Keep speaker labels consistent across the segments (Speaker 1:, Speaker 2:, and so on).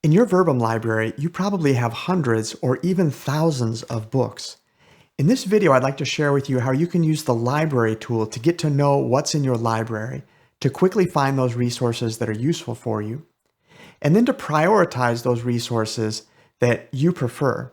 Speaker 1: In your Verbum library, you probably have hundreds or even thousands of books. In this video, I'd like to share with you how you can use the library tool to get to know what's in your library, to quickly find those resources that are useful for you, and then to prioritize those resources that you prefer.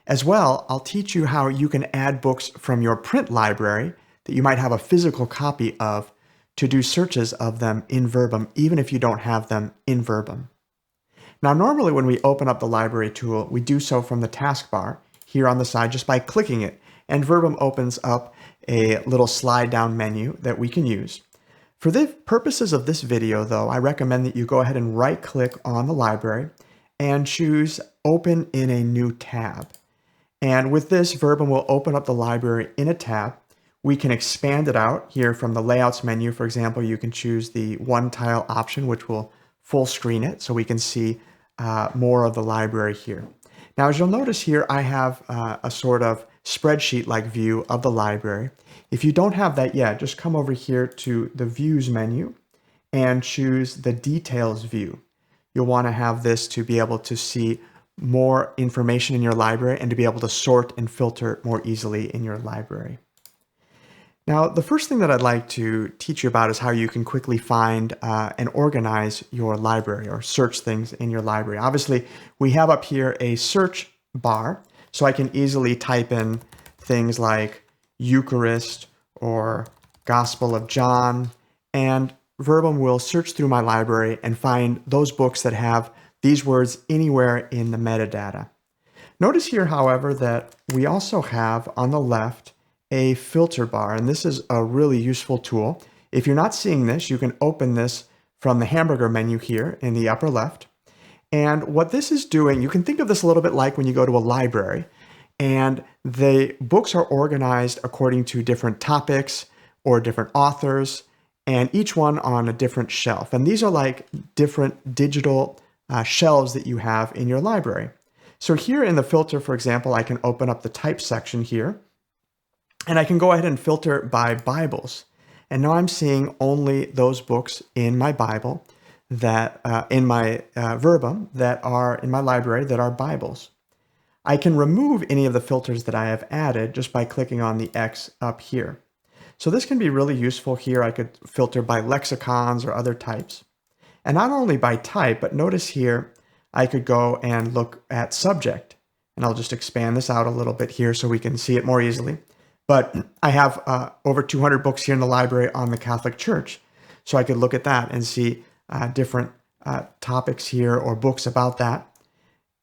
Speaker 1: As well, I'll teach you how you can add books from your print library that you might have a physical copy of to do searches of them in Verbum, even if you don't have them in Verbum. Now, normally when we open up the library tool, we do so from the taskbar here on the side just by clicking it, and Verbum opens up a little slide down menu that we can use. For the purposes of this video, though, I recommend that you go ahead and right-click on the library and choose Open in a New Tab. And with this, Verbum will open up the library in a tab. We can expand it out here from the Layouts menu. For example, you can choose the one tile option, which will full screen it so we can see more of the library here. Now, as you'll notice here, I have a sort of spreadsheet-like view of the library. If you don't have that yet, just come over here to the Views menu and choose the Details view. You'll want to have this to be able to see more information in your library and to be able to sort and filter more easily in your library. Now, the first thing that I'd like to teach you about is how you can quickly find and organize your library or search things in your library. Obviously, we have up here a search bar, so I can easily type in things like Eucharist or Gospel of John, and Verbum will search through my library and find those books that have these words anywhere in the metadata. Notice here, however, that we also have on the left a filter bar, and this is a really useful tool. If you're not seeing this, you can open this from the hamburger menu here in the upper left. And what this is doing, you can think of this a little bit like when you go to a library, and the books are organized according to different topics or different authors, and each one on a different shelf. And these are like different digital shelves that you have in your library. So here in the filter, for example, I can open up the type section here, and I can go ahead and filter by Bibles. And now I'm seeing only those books in my Bible that, in my Verbum that are in my library that are Bibles. I can remove any of the filters that I have added just by clicking on the X up here. So this can be really useful here. I could filter by lexicons or other types. And not only by type, but notice here, I could go and look at subject. And I'll just expand this out a little bit here so we can see it more easily. But I have over 200 books here in the library on the Catholic Church. So I could look at that and see different topics here or books about that.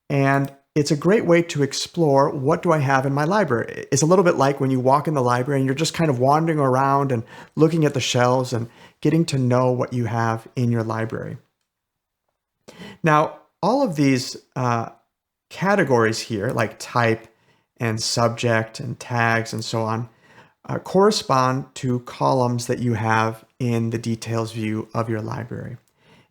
Speaker 1: And it's a great way to explore what do I have in my library. It's a little bit like when you walk in the library and you're just kind of wandering around and looking at the shelves and getting to know what you have in your library. Now, all of these categories here, like type and subject and tags and so on, correspond to columns that you have in the details view of your library.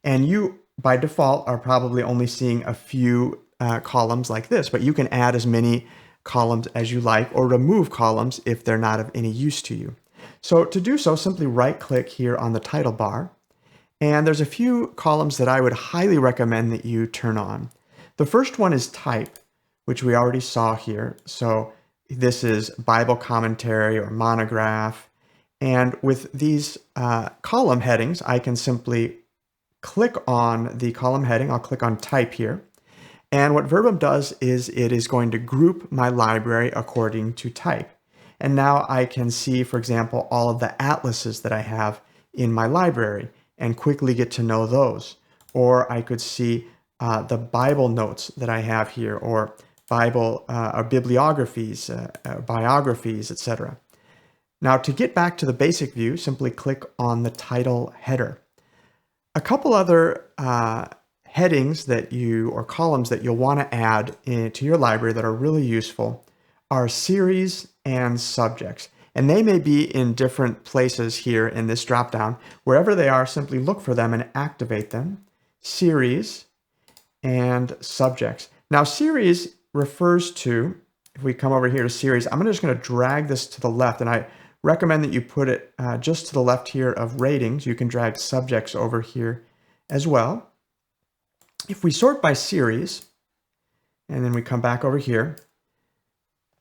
Speaker 1: And you, by default, are probably only seeing a few columns like this, but you can add as many columns as you like or remove columns if they're not of any use to you. So to do so, simply right-click here on the title bar, and there's a few columns that I would highly recommend that you turn on. The first one is type, which we already saw here. So this is Bible commentary or monograph. And with these column headings, I can simply click on the column heading. I'll click on type here. And what Verbum does is it is going to group my library according to type. And now I can see, for example, all of the atlases that I have in my library and quickly get to know those. Or I could see the Bible notes that I have here, or Bible or bibliographies, biographies, etc. Now, to get back to the basic view, simply click on the title header. A couple other headings that or columns that you'll want to add to your library that are really useful are series and subjects. And they may be in different places here in this dropdown. Wherever they are, simply look for them and activate them. Series and subjects. Now, series refers to, if we come over here to series, I'm just going to drag this to the left, and I recommend that you put it just to the left here of ratings. You can drag subjects over here as well. If we sort by series, and then we come back over here,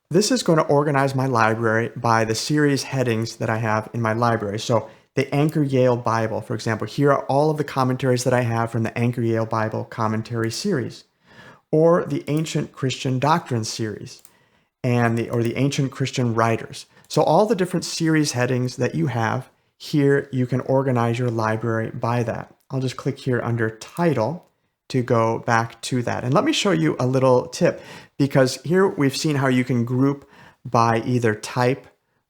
Speaker 1: this is going to organize my library by the series headings that I have in my library. So the Anchor Yale Bible, for example, here are all of the commentaries that I have from the Anchor Yale Bible commentary series, or the Ancient Christian Doctrine series, or the Ancient Christian Writers. So all the different series headings that you have, here you can organize your library by that. I'll just click here under Title to go back to that. And let me show you a little tip, because here we've seen how you can group by either type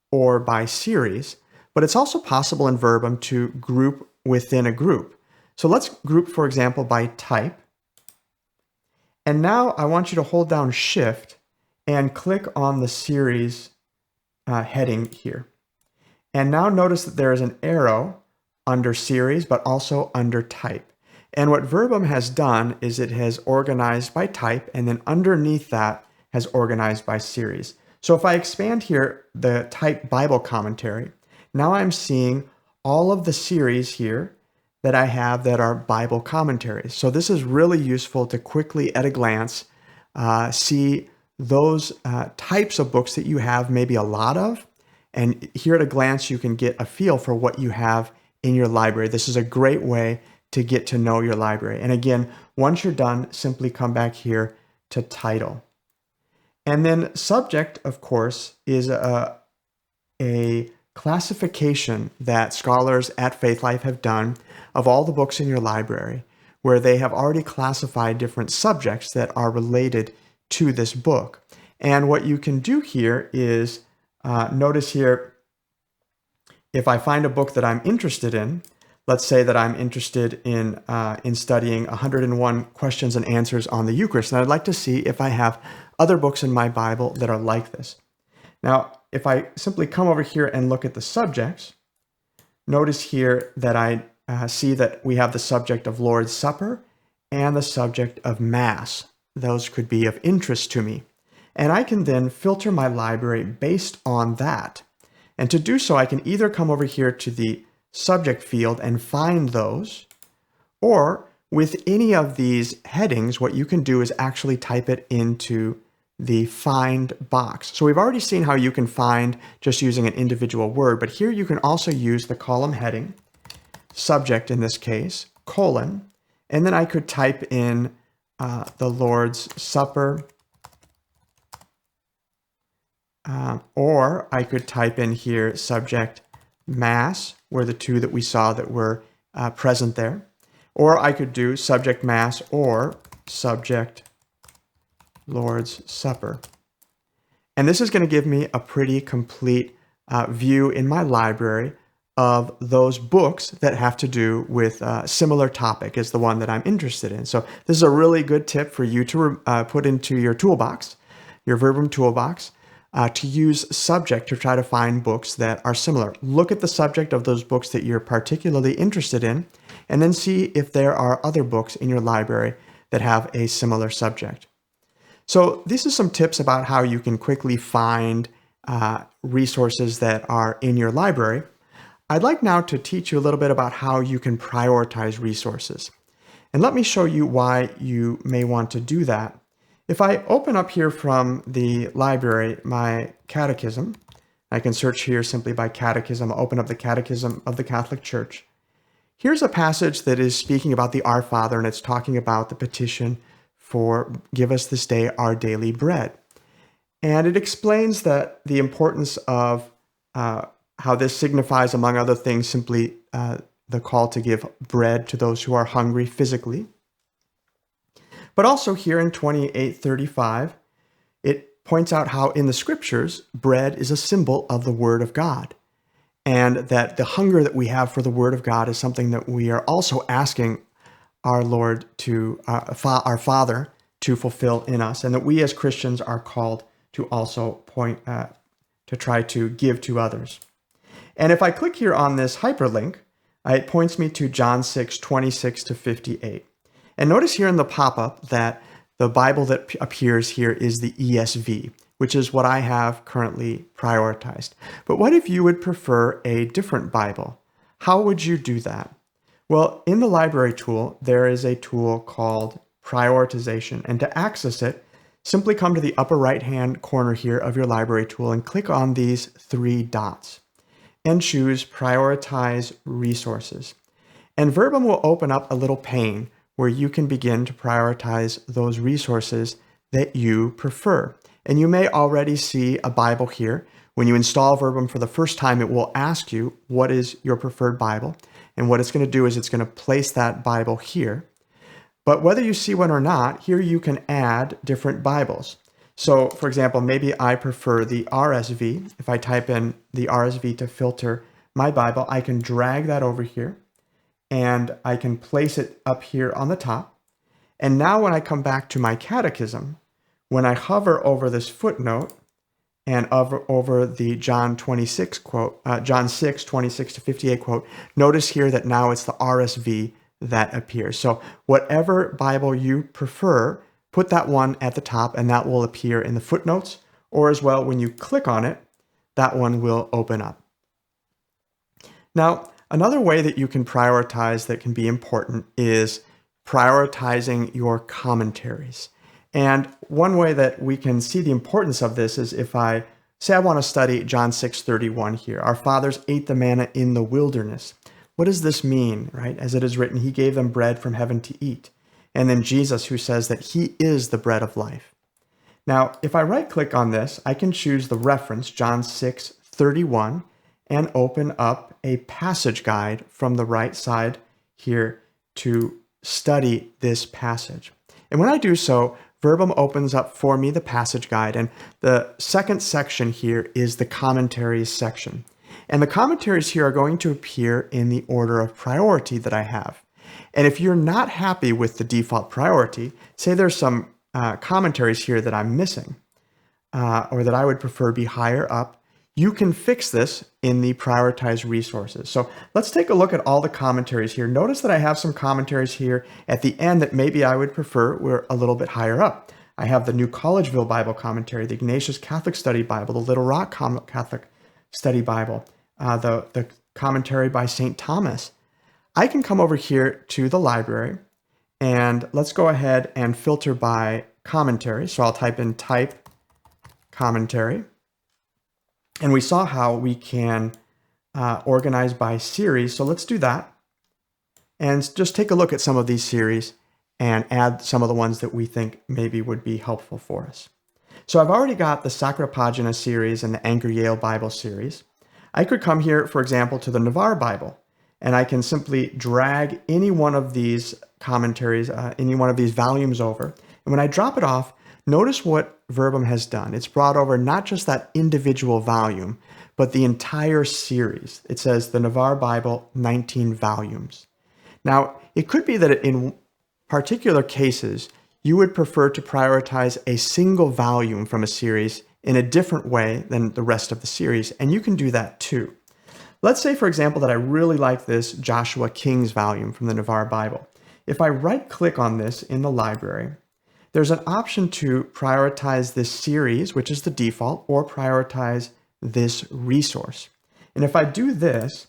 Speaker 1: or by series, but it's also possible in Verbum to group within a group. So let's group, for example, by type. And now I want you to hold down Shift and click on the series heading here. And now notice that there is an arrow under series, but also under type. And what Verbum has done is it has organized by type, and then underneath that has organized by series. So if I expand here the type Bible commentary, now I'm seeing all of the series here that I have that are Bible commentaries. So this is really useful to quickly, at a glance, see those types of books that you have maybe a lot of. And here at a glance, you can get a feel for what you have in your library. This is a great way to get to know your library. And again, once you're done, simply come back here to Title. And then Subject, of course, is a classification that scholars at Faith Life have done of all the books in your library, where they have already classified different subjects that are related to this book. And what you can do here is, notice here, if I find a book that I'm interested in, let's say that I'm interested in studying 101 questions and answers on the Eucharist, and I'd like to see if I have other books in my Bible that are like this. Now, if I simply come over here and look at the subjects, notice here that I see that we have the subject of Lord's Supper and the subject of Mass. Those could be of interest to me. And I can then filter my library based on that. And to do so, I can either come over here to the subject field and find those, or with any of these headings, what you can do is actually type it into the find box. So we've already seen how you can find just using an individual word, but here you can also use the column heading, subject in this case, colon, and then I could type in the Lord's Supper, or I could type in here subject Mass, were the two that we saw that were present there. Or I could do subject Mass or subject Lord's Supper. And this is going to give me a pretty complete view in my library of those books that have to do with a similar topic as the one that I'm interested in. So this is a really good tip for you to put into your toolbox, your Verbum toolbox, to use subject to try to find books that are similar. Look at the subject of those books that you're particularly interested in, and then see if there are other books in your library that have a similar subject. So these are some tips about how you can quickly find resources that are in your library. I'd like now to teach you a little bit about how you can prioritize resources. And let me show you why you may want to do that. If I open up here from the library my catechism, I can search here simply by catechism, open up the Catechism of the Catholic Church. Here's a passage that is speaking about the Our Father, and it's talking about the petition for give us this day our daily bread. And it explains that the importance of how this signifies, among other things, simply the call to give bread to those who are hungry physically. But also here in 2835, it points out how in the scriptures, bread is a symbol of the Word of God. And that the hunger that we have for the Word of God is something that we are also asking our Lord to, our Father to fulfill in us. And that we as Christians are called to also to try to give to others. And if I click here on this hyperlink, it points me to John 6:26-58. And notice here in the pop-up that the Bible that appears here is the ESV, which is what I have currently prioritized. But what if you would prefer a different Bible? How would you do that? Well, in the library tool, there is a tool called prioritization. And to access it, simply come to the upper right-hand corner here of your library tool and click on these three dots and choose Prioritize Resources. And Verbum will open up a little pane where you can begin to prioritize those resources that you prefer. And you may already see a Bible here. When you install Verbum for the first time, it will ask you what is your preferred Bible. And what it's going to do is it's going to place that Bible here. But whether you see one or not, here you can add different Bibles. So, for example, maybe I prefer the RSV. If I type in the RSV to filter my Bible, I can drag that over here and I can place it up here on the top. And now when I come back to my catechism, when I hover over this footnote and over the John 26 quote, John 6, 26 to 58 quote, notice here that now it's the RSV that appears. So whatever Bible you prefer, put that one at the top and that will appear in the footnotes, or as well, when you click on it, that one will open up. Now, another way that you can prioritize that can be important is prioritizing your commentaries. And one way that we can see the importance of this is if I say I want to study John 6:31 here. Our fathers ate the manna in the wilderness. What does this mean, right? As it is written, he gave them bread from heaven to eat. And then Jesus, who says that he is the bread of life. Now, if I right-click on this, I can choose the reference, John 6:31, and open up a passage guide from the right side here to study this passage. And when I do so, Verbum opens up for me the passage guide, and the second section here is the commentaries section. And the commentaries here are going to appear in the order of priority that I have. And if you're not happy with the default priority, say there's some commentaries here that I'm missing, or that I would prefer be higher up, you can fix this in the Prioritize Resources. So let's take a look at all the commentaries here. Notice that I have some commentaries here at the end that maybe I would prefer were a little bit higher up. I have the New Collegeville Bible Commentary, the Ignatius Catholic Study Bible, the Little Rock Catholic Study Bible, the commentary by St. Thomas. I can come over here to the library and let's go ahead and filter by commentary. So I'll type in type commentary. And we saw how we can organize by series. So let's do that. And just take a look at some of these series and add some of the ones that we think maybe would be helpful for us. So I've already got the Sacra Pagina series and the Anchor Yale Bible series. I could come here, for example, to the Navarre Bible, and I can simply drag any one of these commentaries, any one of these volumes over. And when I drop it off, notice what Verbum has done. It's brought over not just that individual volume, but the entire series. It says the Navarre Bible, 19 volumes. Now, it could be that in particular cases, you would prefer to prioritize a single volume from a series in a different way than the rest of the series, and you can do that too. Let's say, for example, that I really like this Joshua King's volume from the Navarre Bible. If I right-click on this in the library, there's an option to prioritize this series, which is the default, or prioritize this resource. And if I do this,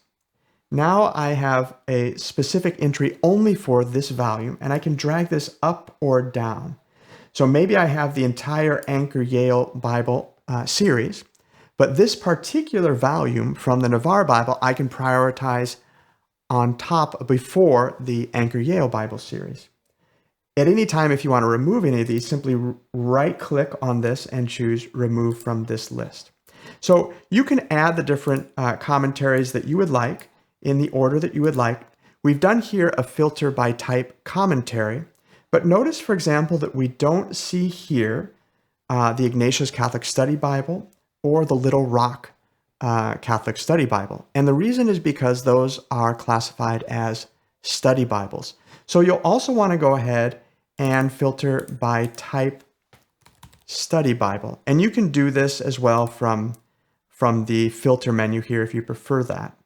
Speaker 1: now I have a specific entry only for this volume, and I can drag this up or down. So maybe I have the entire Anchor Yale Bible series, but this particular volume from the Navarre Bible, I can prioritize on top before the Anchor Yale Bible series. At any time, if you want to remove any of these, simply right-click on this and choose Remove from this list. So you can add the different commentaries that you would like in the order that you would like. We've done here a filter by type commentary, but notice, for example, that we don't see here the Ignatius Catholic Study Bible or the Little Rock Catholic Study Bible. And the reason is because those are classified as study Bibles. So you'll also want to go ahead and filter by type study Bible. And you can do this as well from the filter menu here if you prefer that.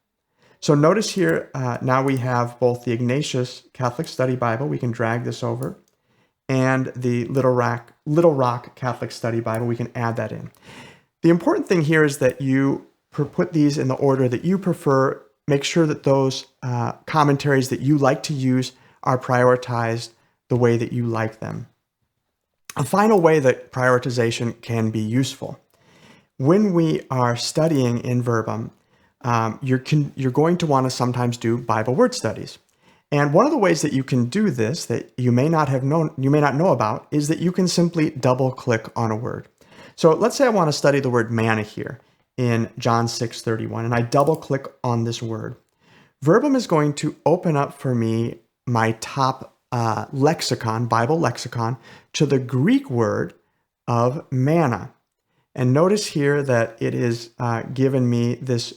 Speaker 1: So notice here, now we have both the Ignatius Catholic Study Bible, we can drag this over, and the Little Rock Catholic Study Bible, we can add that in. The important thing here is that you put these in the order that you prefer. Make sure that those commentaries that you like to use are prioritized the way that you like them. A final way that prioritization can be useful. When we are studying in Verbum, you're going to want to sometimes do Bible word studies. And one of the ways that you can do this that you may not know about is that you can simply double click on a word. So let's say I want to study the word manna here in John 6:31, and I double click on this word. Verbum is going to open up for me my top lexicon, Bible lexicon, to the Greek word of manna. And notice here that it is given me this,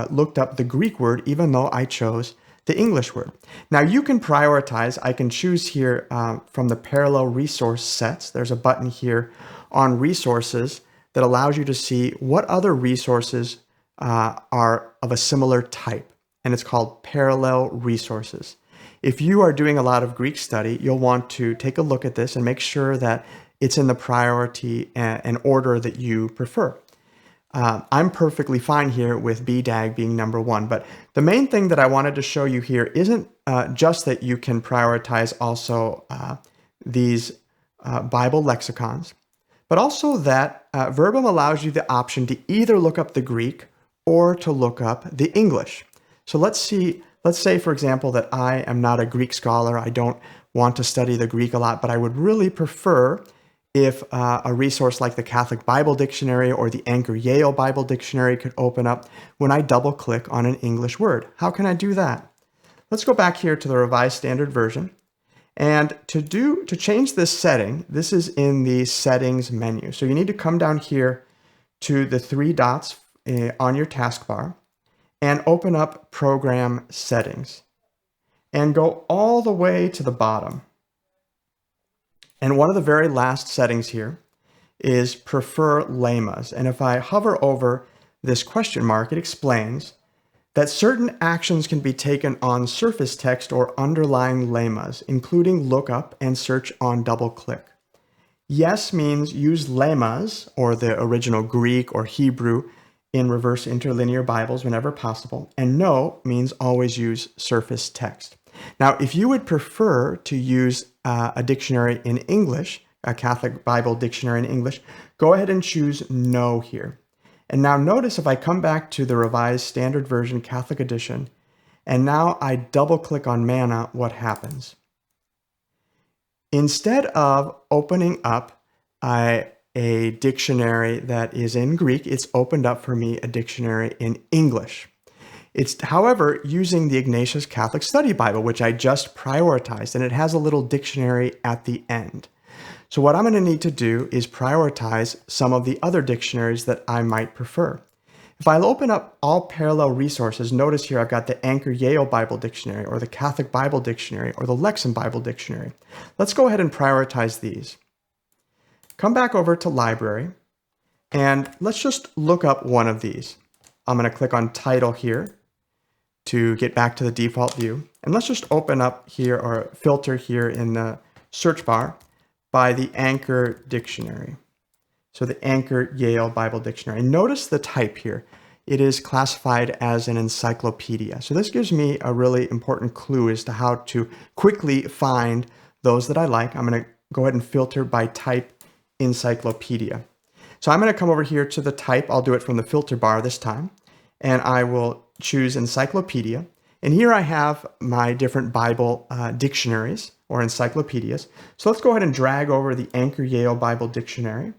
Speaker 1: looked up the Greek word, even though I chose the English word. Now you can prioritize. I can choose here from the parallel resource sets. There's a button here on resources that allows you to see what other resources are of a similar type. And it's called parallel resources. If you are doing a lot of Greek study, you'll want to take a look at this and make sure that it's in the priority and order that you prefer. I'm perfectly fine here with BDAG being number one, but the main thing that I wanted to show you here isn't just that you can prioritize also these Bible lexicons, but also that Verbum allows you the option to either look up the Greek or to look up the English. So let's say, for example, that I am not a Greek scholar. I don't want to study the Greek a lot, but I would really prefer if a resource like the Catholic Bible Dictionary or the Anchor Yale Bible Dictionary could open up when I double click on an English word. How can I do that? Let's go back here to the Revised Standard Version. And to change this setting, this is in the settings menu. So you need to come down here to the three dots on your taskbar and open up Program Settings and go all the way to the bottom. And one of the very last settings here is Prefer Lemmas. And if I hover over this question mark, it explains that certain actions can be taken on surface text or underlying lemmas, including lookup and search on double click. Yes means use lemmas, or the original Greek or Hebrew, in reverse interlinear Bibles whenever possible. And no means always use surface text. Now, if you would prefer to use a dictionary in English, a Catholic Bible dictionary in English, go ahead and choose no here. And now notice if I come back to the Revised Standard Version Catholic Edition, and now I double click on manna, what happens? Instead of opening up a dictionary that is in Greek, it's opened up for me a dictionary in English. It's, however, using the Ignatius Catholic Study Bible, which I just prioritized, and it has a little dictionary at the end. So what I'm going to need to do is prioritize some of the other dictionaries that I might prefer. If I open up all parallel resources, notice here I've got the Anchor Yale Bible Dictionary, or the Catholic Bible Dictionary, or the Lexicons Bible Dictionary. Let's go ahead and prioritize these. Come back over to Library, and let's just look up one of these. I'm going to click on Title here to get back to the default view. And let's just open up here, or filter here in the search bar by the Anchor Dictionary. So the Anchor Yale Bible Dictionary. And notice the type here. It is classified as an encyclopedia. So this gives me a really important clue as to how to quickly find those that I like. I'm going to go ahead and filter by type encyclopedia. So I'm going to come over here to the type. I'll do it from the filter bar this time. And I will choose encyclopedia. And here I have my different Bible dictionaries or encyclopedias. So let's go ahead and drag over the Anchor Yale Bible Dictionary.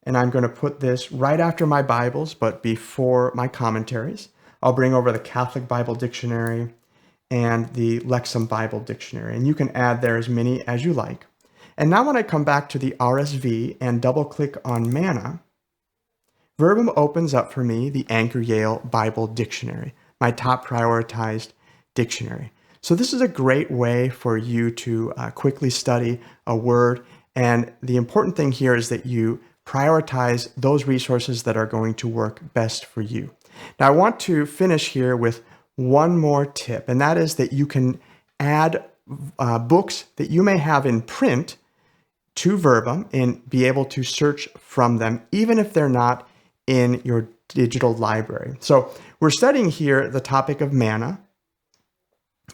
Speaker 1: And I'm going to put this right after my Bibles, but before my commentaries. I'll bring over the Catholic Bible Dictionary and the Lexicons Bible Dictionary. And you can add there as many as you like. And now when I come back to the RSV and double click on manna, Verbum opens up for me the Anchor Yale Bible Dictionary, my top prioritized dictionary. So this is a great way for you to quickly study a word. And the important thing here is that you prioritize those resources that are going to work best for you. Now I want to finish here with one more tip, and that is that you can add books that you may have in print to Verbum and be able to search from them, even if they're not in your digital library. So we're studying here the topic of manna,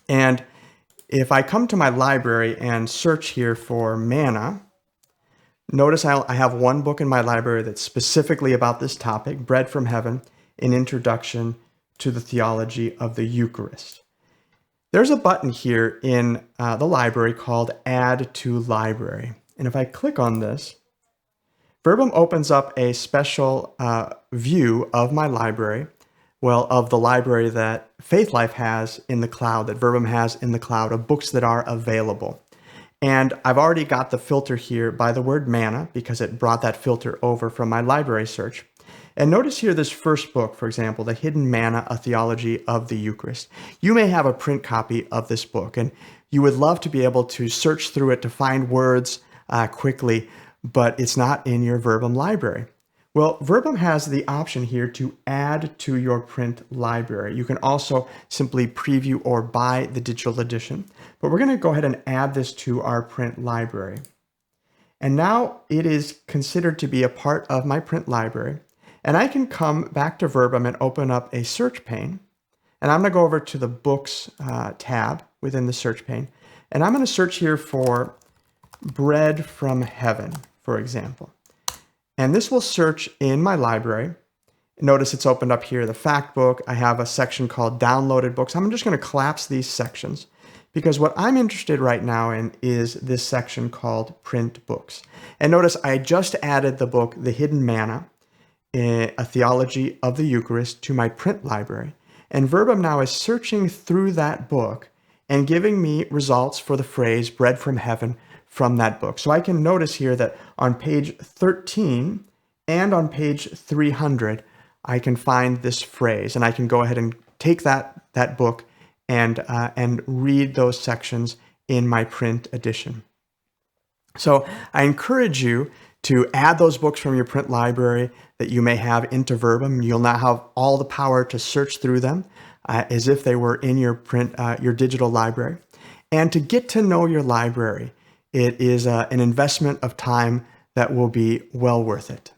Speaker 1: and if I come to my library and search here for manna, notice I have one book in my library that's specifically about this topic, Bread from Heaven, an Introduction to the Theology of the Eucharist. There's a button here in the library called Add to Library. And if I click on this, Verbum opens up a special view of my library, well, of the library that Faith Life has in the cloud, that Verbum has in the cloud, of books that are available. And I've already got the filter here by the word manna because it brought that filter over from my library search. And notice here this first book, for example, The Hidden Manna, A Theology of the Eucharist. You may have a print copy of this book, and you would love to be able to search through it to find words quickly, but it's not in your Verbum library. Well, Verbum has the option here to add to your print library. You can also simply preview or buy the digital edition, but we're going to go ahead and add this to our print library. And now it is considered to be a part of my print library, and I can come back to Verbum and open up a search pane, and I'm going to go over to the Books tab within the search pane, and I'm going to search here for Bread from Heaven, for example. And this will search in my library. Notice it's opened up here, the fact book. I have a section called downloaded books. I'm just going to collapse these sections because what I'm interested right now in is this section called print books. And notice I just added the book, The Hidden Manna, A Theology of the Eucharist, to my print library. And Verbum now is searching through that book and giving me results for the phrase bread from heaven from that book. So I can notice here that on page 13 and on page 300, I can find this phrase, and I can go ahead and take that book and read those sections in my print edition. So I encourage you to add those books from your print library that you may have into Verbum. You'll now have all the power to search through them as if they were in your your digital library. And to get to know your library, it is an investment of time that will be well worth it.